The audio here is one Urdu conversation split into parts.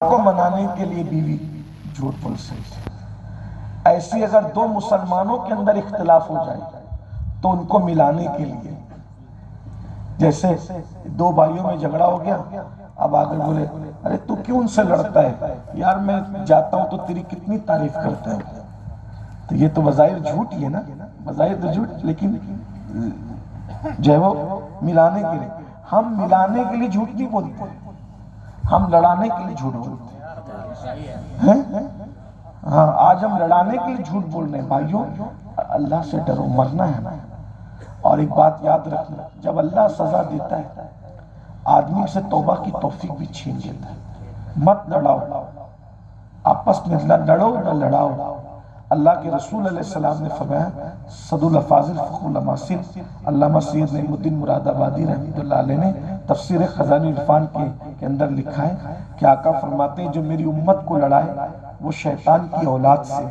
کو منانے کے لیے بیوی جھوٹ بول سکتی ہے۔ ایسی اگر دو مسلمانوں کے اندر اختلاف ہو جائے تو ان کو ملانے کے لیے، جیسے دو بھائیوں میں جھگڑا ہو گیا، اب آگے بولے ارے تو کیوں ان سے لڑتا ہے، یار میں جاتا ہوں تو تیری کتنی تعریف کرتا ہے، تو یہ تو بظاہر جھوٹ ہی ہے نا، بظاہر تو جھوٹ، لیکن جو ہے وہ ملانے کے لیے۔ ہم ملانے کے لیے جھوٹ نہیں بولتے، ہم لڑانے کے لیے جھوٹ بولتے ہیں۔ ہاں، آج ہم لڑانے کے لیے جھوٹ بول رہے ہیں۔ بھائیوں، اللہ سے ڈرو، مرنا ہے نا۔ اور ایک بات یاد رکھنا، جب اللہ سزا دیتا ہے آدمی سے توبہ کی توفیق بھی چھین لیتا ہے۔ مت لڑاؤ، آپس میں نہ لڑو نہ لڑاؤ۔ اللہ کے رسول علیہ السلام نے فرمایا، صد الافاضل فخر الاماثل۔ علامہ سید نعیم الدین مراد آبادی رحمۃ اللہ علیہ نے تفسیر خزانہ عرفان کے اندر لکھا ہے کہ آقا فرماتے ہیں جو میری امت کو لڑائے وہ شیطان کی اولاد سے،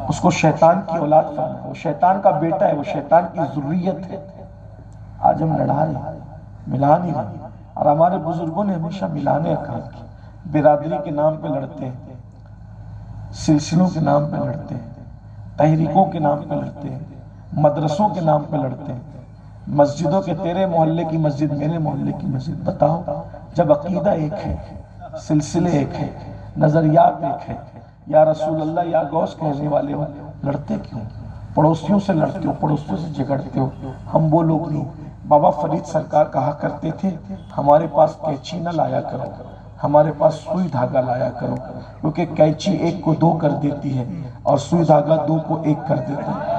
اس کو شیطان کی اولاد فرمایا، وہ شیطان کا بیٹا ہے، وہ شیطان کی ذریت ہے۔ آج ہم لڑا رہے ہیں، ملا نہیں رہے، اور ہمارے بزرگوں نے ہمیشہ ملانے کا کام کیا۔ برادری کے نام پہ لڑتے ہیں، سلسلوں کے نام پہ لڑتے ہیں، تحریکوں کے نام پہ لڑتے ہیں، مدرسوں کے نام پہ لڑتے ہیں، مسجدوں کے تیرے محلے کی مسجد میرے محلے کی مسجد۔ بتاؤ، جب عقیدہ ایک ہے، سلسلے ایک ہے، نظریات ایک ہے، یا رسول اللہ یا غوث کہنے والے ہو، لڑتے کیوں؟ پڑوسیوں سے لڑتے ہو، پڑوسیوں سے جھگڑتے ہو۔ ہم وہ لوگ نہیں۔ بابا فرید سرکار کہا کرتے تھے، ہمارے پاس قینچی نہ لایا کرو، ہمارے پاس سوئی دھاگا لایا کرو، کیونکہ قینچی ایک کو دو کر دیتی ہے اور سوئی دھاگا دو کو ایک کر دیتا ہے۔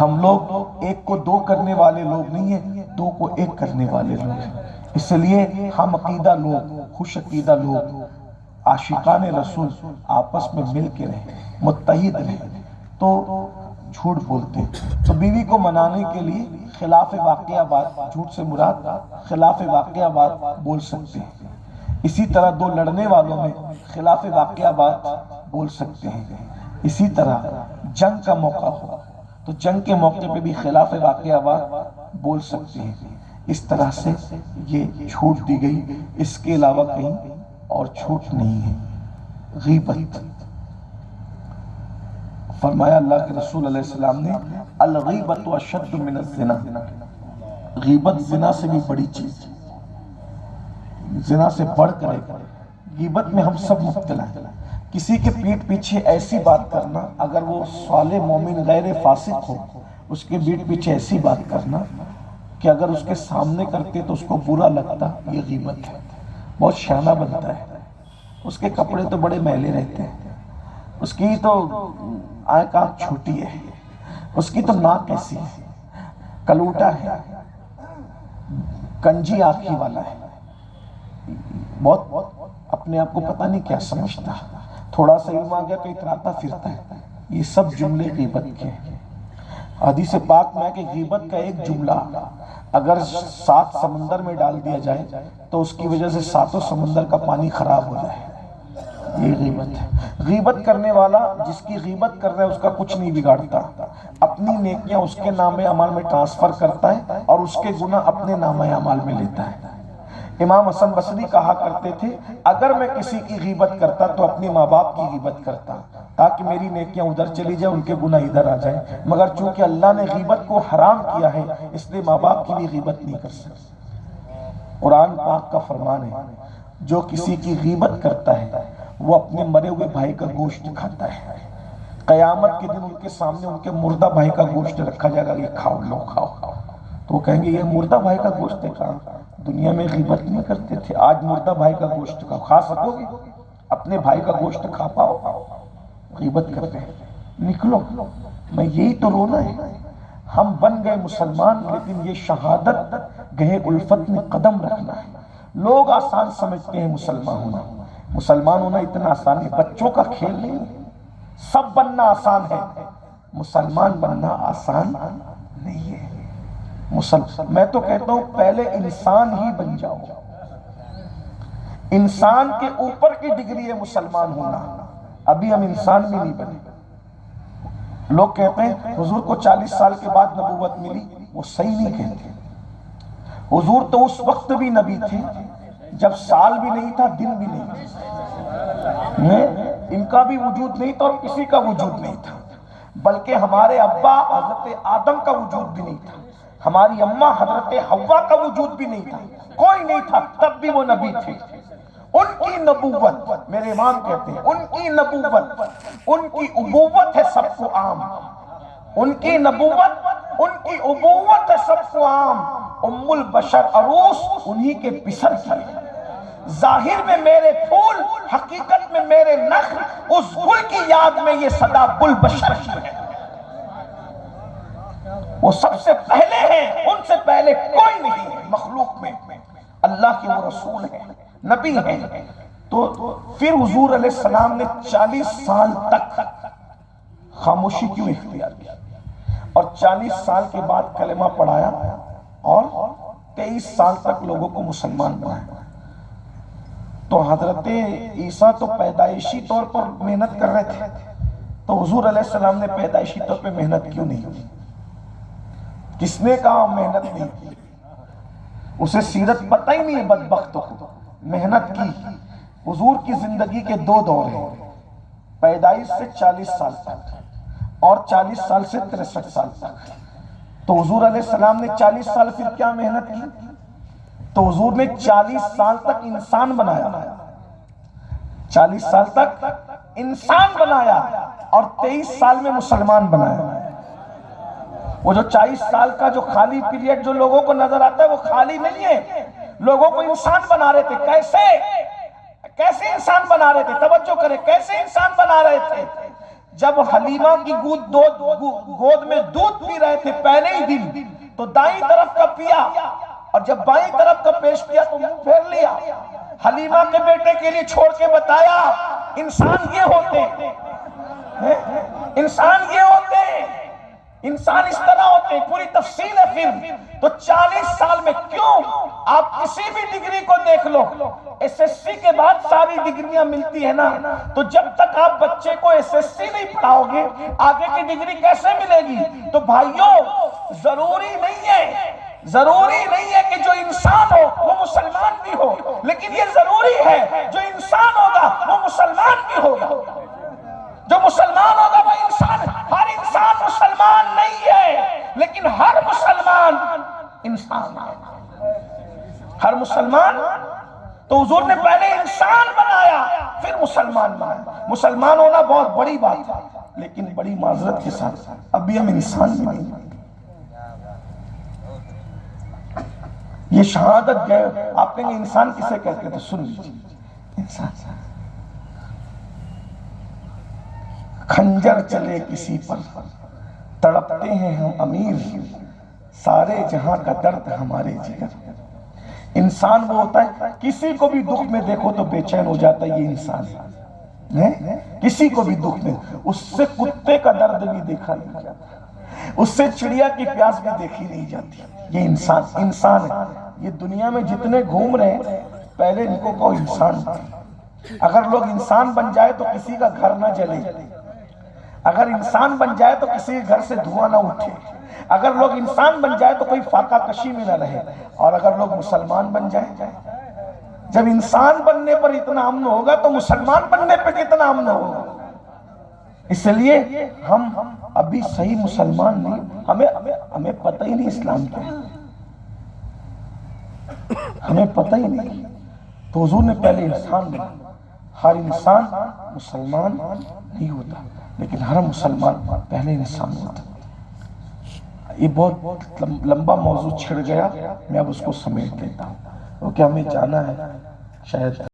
ہم لوگ ایک کو دو کرنے والے لوگ نہیں ہیں، دو کو ایک کرنے والے لوگ ہیں۔ اس لیے ہم عقیدہ لوگ، خوش عقیدہ لوگ، عاشقان رسول آپس میں مل کے رہیں، متحد رہیں، تو جھوٹ بولتے ہیں۔ تو بیوی کو منانے کے لیے خلاف واقعہ بات، جھوٹ سے مراد خلاف واقعہ بات بول سکتے ہیں۔ اسی طرح دو لڑنے والوں میں خلاف واقعہ بات بول سکتے ہیں۔ اسی طرح جنگ کا موقع ہو تو جنگ کے موقع پہ بھی خلاف واقعہ بات بول سکتے ہیں۔ اس طرح سے یہ چھوٹ دی گئی، اس کے علاوہ کہیں اور چھوٹ نہیں ہے۔ غیبت، فرمایا اللہ کے رسول علیہ السلام نے، الغیبت اشد من الزنا، غیبت زنا سے بھی بڑی چیز ہے، زنا سے بڑھ کر ہے۔ غیبت میں ہم سب مبتلا ہیں۔ کسی کے پیٹھ پیچھے ایسی بات کرنا، اگر وہ صالح مومن غیر فاسق ہو، اس کے پیٹھ پیچھے ایسی بات کرنا کہ اگر اس کے سامنے کرتے تو اس کو برا لگتا، یہ غیبت ہے۔ بہت شانہ بنتا ہے، اس کے کپڑے تو بڑے میلے رہتے ہیں، اس کی تو آنکھ چھوٹی ہے، اس کی تو ناک ایسی ہے، کلوٹا ہے، کنجی آنکھی والا ہے، بہت اپنے آپ کو پتہ نہیں کیا سمجھتا، تھوڑا سا علم آ گیا تو اتراتا پھرتا ہے۔ یہ سب جملے غیبت کے ہیں۔ حدیث پاک میں کہ غیبت کا ایک جملہ اگر 7 سمندر میں ڈال دیا جائے تو اس کی وجہ سے 7 سمندر کا پانی خراب ہو جائے۔ یہ غیبت ہے۔ غیبت کرنے والا جس کی غیبت کر رہا ہے اس کا کچھ نہیں بگاڑتا، اپنی نیکیاں اس کے نام اعمال میں ٹرانسفر کرتا ہے اور اس کے گناہ اپنے نام اعمال میں لیتا ہے۔ امام حسن بصری کہا کرتے تھے، اگر میں کسی کی غیبت کرتا تو اپنے ماں باپ کی غیبت کرتا تاکہ میری نیکیاں ادھر چلی جائیں، ان کے گناہ ادھر آ جائیں، مگر چونکہ اللہ نے غیبت کو حرام کیا ہے اس لیے ماں باپ کی بھی غیبت نہیں کر سکتا۔ قرآن پاک کا فرمان ہے، جو کسی کی غیبت کرتا ہے وہ اپنے مرے ہوئے بھائی کا گوشت کھاتا ہے۔ قیامت کے دن ان کے سامنے ان کے مردہ بھائی کا گوشت رکھا جائے گا، یہ کھاؤ، لو کھاؤ، تو وہ کہیں گے یہ مردہ بھائی کا گوشت ہے، کہاں دنیا میں غیبت نہیں کرتے تھے، آج مردہ بھائی کا گوشت کھا سکو گے؟ اپنے بھائی کا گوشت کھا پاؤ؟ غیبت کرتے ہیں، نکلو۔ میں یہی تو رونا ہے، ہم بن گئے مسلمان لیکن یہ شہادت گہے الفت میں قدم رکھنا ہے۔ لوگ آسان سمجھتے ہیں مسلمان ہونا، مسلمان ہونا اتنا آسان ہے، بچوں کا کھیل نہیں ہے۔ سب بننا آسان ہے، مسلمان بننا آسان نہیں ہے۔ میں تو کہتا ہوں پہلے انسان ہی بن جاؤ، انسان کے اوپر کی ڈگری ہے مسلمان ہونا، ابھی ہم انسان بھی نہیں بنے۔ لوگ کہتے ہیں حضور کو 40 سال کے بعد نبوت ملی، وہ صحیح نہیں کہتے۔ حضور تو اس وقت بھی نبی تھے جب سال بھی نہیں تھا، دن بھی نہیں تھا، ان کا بھی وجود نہیں تھا اور کسی کا وجود نہیں تھا، بلکہ ہمارے ابا حضرت آدم کا وجود بھی نہیں تھا، ہماری اماں حضرت حوا کا وجود بھی نہیں تھا، کوئی نہیں تھا، تب بھی وہ نبی تھے۔ ان کی نبوت، میرے امام کہتے ہیں ان کی نبوت، ان کی ابوت ہے سب کو عام، ان کی نبوت، ان کی ابوت ہے سب کو عام، ام البشر عروس انہی کے پسر کی، ظاہر میں میرے پھول، حقیقت میں میرے نخل، اس گل کی یاد میں یہ صدا بل بشر کی ہے۔ وہ سب سے پہلے ہیں، ان سے پہلے کوئی نہیں ہے مخلوق میں، اللہ کے وہ رسول ہیں، نبی ہیں۔ تو پھر حضور علیہ السلام نے 40 سال تک خاموشی کیوں اختیار کیا، اور 40 سال کے بعد کلمہ پڑھایا، اور 23 سال تک لوگوں کو مسلمان بنایا۔ تو حضرت عیسیٰ تو پیدائشی طور پر محنت کر رہے تھے، تو حضور علیہ السلام نے پیدائشی طور پر محنت کیوں نہیں کی؟ کس نے کہا محنت نہیں کی؟ اسے سیرت پتہ ہی نہیں ہے بدبختوں کو۔ محنت کی۔ حضور کی زندگی کے 2 دور ہیں، پیدائش سے 40 سال تک اور 40 سال سے 63 سال تک۔ تو حضور علیہ السلام نے 40 سال پھر کیا محنت کی؟ تو حضور نے 40 سال تک انسان بنایا، 40 سال تک انسان بنایا، اور 23 سال میں مسلمان بنایا۔ وہ جو 40 سال کا جو خالی پیریڈ جو لوگوں کو نظر آتا ہے وہ خالی نہیں ہے، لوگوں کو انسان بنا رہے تھے۔ کیسے انسان بنا رہے تھے؟ توجہ کریں، کیسے انسان بنا رہے تھے؟ جب حلیمہ کی گود میں دودھ پی رہے تھے پہلے ہی دن، تو دائیں طرف کا پیا، اور جب بائیں طرف کا پیش کیا تو منہ پھیر لیا۔ حلیمہ کے بیٹے کے لیے چھوڑ کے بتایا انسان یہ ہوتے ہیں، انسان یہ ہوتے ہیں، انسان اس طرح ہوتے ہیں، پوری تفصیل ہے پھر۔ تو 40 سال میں کیوں؟ آپ کسی بھی ڈگری کو دیکھ لو، ایس ایس سی کے بعد ساری ڈگریاں ملتی ہیں نا، تو جب تک آپ بچے کو ایس ایس سی نہیں پڑھاؤ گے آگے کی ڈگری کیسے ملے گی؟ تو بھائیوں، ضروری نہیں ہے کہ جو انسان ہو وہ مسلمان بھی ہو، لیکن یہ ضروری ہے جو انسان ہوگا وہ مسلمان بھی ہوگا، جو مسلمان ہوگا وہ انسان۔ ہر انسان مسلمان نہیں ہے، لیکن ہر مسلمان انسان ہے، ہر مسلمان۔ تو حضور نے پہلے انسان بنایا پھر مسلمان بنایا۔ مسلمان ہونا بہت بڑی بات ہے، لیکن بڑی معذرت کے ساتھ ابھی ہم انسان بھی نہیں ہیں۔ یہ شہادت گئے، آپ کہیں گے انسان کسے کہتے تھے؟ سن لیجیے، انسان کھنجر چلے کسی پر تڑپتے ہیں ہم امیر، سارے جہاں کا درد ہمارے جگر۔ انسان وہ ہوتا ہے کسی کو بھی دکھ میں دیکھو تو بے چین ہو جاتا ہے، یہ انسان ہے۔ کسی کو بھی دکھ میں، اس سے کتے کا درد بھی دیکھا نہیں جاتا، اس سے چڑیا کی پیاس بھی دیکھی نہیں جاتی۔ یہ انسان ہے۔ یہ دنیا میں جتنے گھوم رہے ہیں پہلے ان کو کہو انسان۔ اگر لوگ انسان بن جائے تو کسی کا گھر نہ جلے، اگر انسان بن جائے تو کسی گھر سے دھواں نہ اٹھے، اگر لوگ انسان بن جائے تو کوئی فاقہ کشی میں نہ رہے، اور اگر لوگ مسلمان بن جائے، جب انسان بننے پر اتنا امن ہوگا تو مسلمان بننے پر کتنا امن ہوگا۔ اس لیے ہم ابھی صحیح مسلمان نہیں، ہمیں پتہ ہی نہیں اسلام کیا ہے، ہمیں پتہ ہی نہیں۔ تو حضور نے پہلے انسان بنا۔ ہر انسان مسلمان نہیں ہوتا، لیکن ہر مسلمان پہلے انسان ہوتا۔ یہ بہت لمبا موضوع چھڑ گیا، میں اب اس کو سمیٹ لیتا ہوں، کیونکہ ہمیں جانا ہے شاید